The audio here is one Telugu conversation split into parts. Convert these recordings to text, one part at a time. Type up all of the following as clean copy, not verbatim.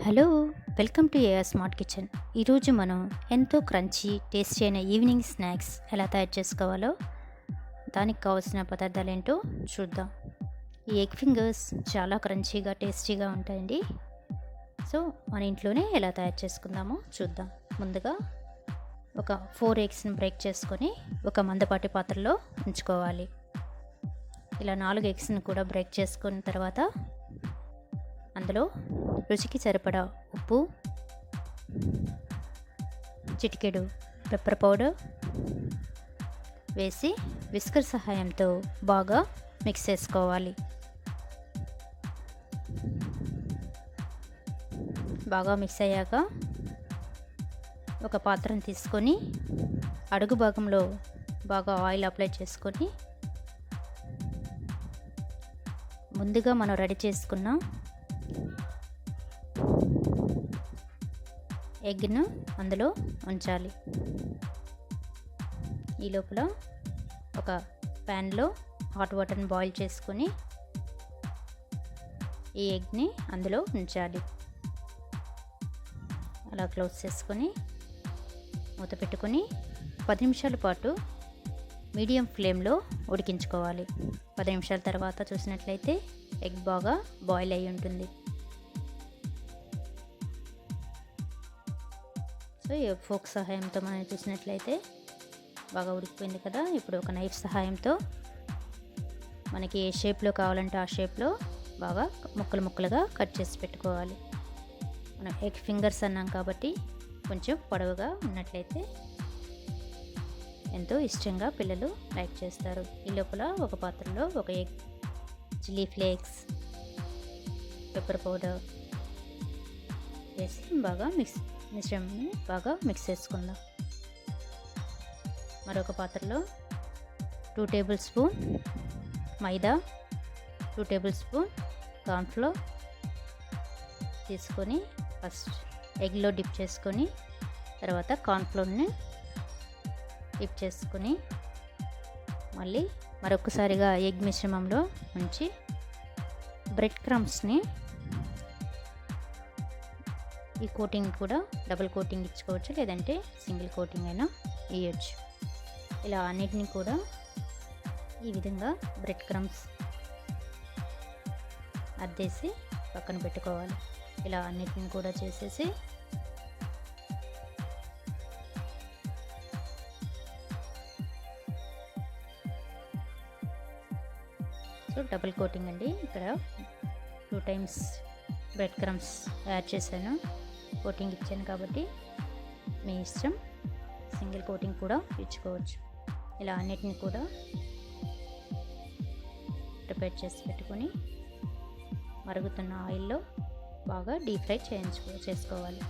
Hello, welcome to AR smart kitchen. ఈరోజు మనం ఎంతో క్రంచీ టేస్టీ అయిన ఈవినింగ్ స్నాక్స్ ఎలా తయారు చేసుకోవాలో దానికి కావాల్సిన పదార్థాలు ఏంటో చూద్దాం. ఈ ఎగ్ ఫింగర్స్ చాలా క్రంచీగా టేస్టీగా ఉంటాయండి. సో మన ఇంట్లోనే ఎలా తయారు చేసుకుందామో చూద్దాం. ముందుగా ఒక 4 ఎగ్స్ని బ్రేక్ చేసుకొని ఒక మందపాటి పాత్రలో ఉంచుకోవాలి. ఇలా 4 ఎగ్స్ని కూడా బ్రేక్ చేసుకున్న తర్వాత అందులో రుచికి సరిపడా ఉప్పు, చిటికెడు పెప్పర్ పౌడర్ వేసి విస్కర్ సహాయంతో బాగా మిక్స్ చేసుకోవాలి. బాగా మిక్స్ అయ్యాక ఒక పాత్రను తీసుకొని అడుగు భాగంలో బాగా ఆయిల్ అప్లై చేసుకొని ముందుగా మనం రెడీ చేసుకున్న ఎగ్ను అందులో ఉంచాలి. ఈ లోపల ఒక ప్యాన్లో హాట్ వాటర్ని బాయిల్ చేసుకొని ఈ ఎగ్ని అందులో ఉంచాలి. అలా క్లోజ్ చేసుకొని మూత పెట్టుకొని 10 నిమిషాల పాటు మీడియం ఫ్లేమ్లో ఉడికించుకోవాలి. 10 నిమిషాల తర్వాత చూసినట్లయితే ఎగ్ బాగా బాయిల్ అయి ఉంటుంది. సో ఈ ఫోక్ సహాయంతో మనం చూసినట్లయితే బాగా ఉడికిపోయింది కదా. ఇప్పుడు ఒక నైఫ్ సహాయంతో మనకి ఏ షేప్లో కావాలంటే ఆ షేప్లో బాగా ముక్కలు ముక్కలుగా కట్ చేసి పెట్టుకోవాలి. మనం ఎగ్ ఫింగర్స్ అన్నాం కాబట్టి కొంచెం పొడవుగా ఉన్నట్లయితే ఎంతో ఇష్టంగా పిల్లలు లైక్ చేస్తారు. ఈ లోపల ఒక పాత్రలో ఒక egg, chilli flakes, pepper powder వేసి బాగా మిశ్రమాన్ని బాగా మిక్స్ చేసుకుందాం. మరొక పాత్రలో 2 టేబుల్ స్పూన్ మైదా, 2 టేబుల్ స్పూన్ కార్న్ఫ్లోర్ తీసుకొని ఫస్ట్ ఎగ్లో డిప్ చేసుకొని తర్వాత కార్న్ఫ్లోర్ని డిప్ చేసుకొని మళ్ళీ మరొకసారిగా ఎగ్ మిశ్రమంలో ఉంచి బ్రెడ్ క్రమ్స్ని ఈ కోటింగ్ కూడా డబుల్ కోటింగ్ ఇచ్చుకోవచ్చు, లేదంటే సింగిల్ కోటింగ్ అయినా వేయచ్చు. ఇలా అన్నిటిని కూడా ఈ విధంగా బ్రెడ్ క్రమ్స్ అద్దేసి పక్కన పెట్టుకోవాలి. ఇలా అన్నిటిని కూడా చేసేసి సో డబుల్ కోటింగ్ అండి. ఇక్కడ 2 టైమ్స్ బ్రెడ్ క్రమ్స్ యాడ్ చేశాను, కోటింగ్ ఇచ్చాను కాబట్టి మీ ఇష్టం, సింగిల్ కోటింగ్ కూడా ఇచ్చుకోవచ్చు. ఇలా అన్నిటిని కూడా ప్రిపేర్ చేసి పెట్టుకొని మరుగుతున్న ఆయిల్లో బాగా డీప్ ఫ్రై చేసుకోవాలి.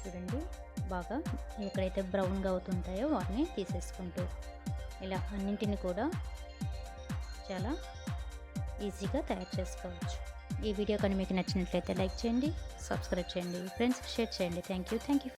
చూడండి, బాగా ఎక్కడైతే బ్రౌన్గా అవుతుంటాయో వాటిని తీసేసుకుంటూ ఇలా అన్నింటిని కూడా చాలా ఈజీగా తయారు చేసుకోవచ్చు. ఈ వీడియో కానీ మీకు నచ్చినట్లయితే లైక్ చేయండి, సబ్స్క్రైబ్ చేయండి, ఫ్రెండ్స్కి షేర్ చేయండి. Thank you.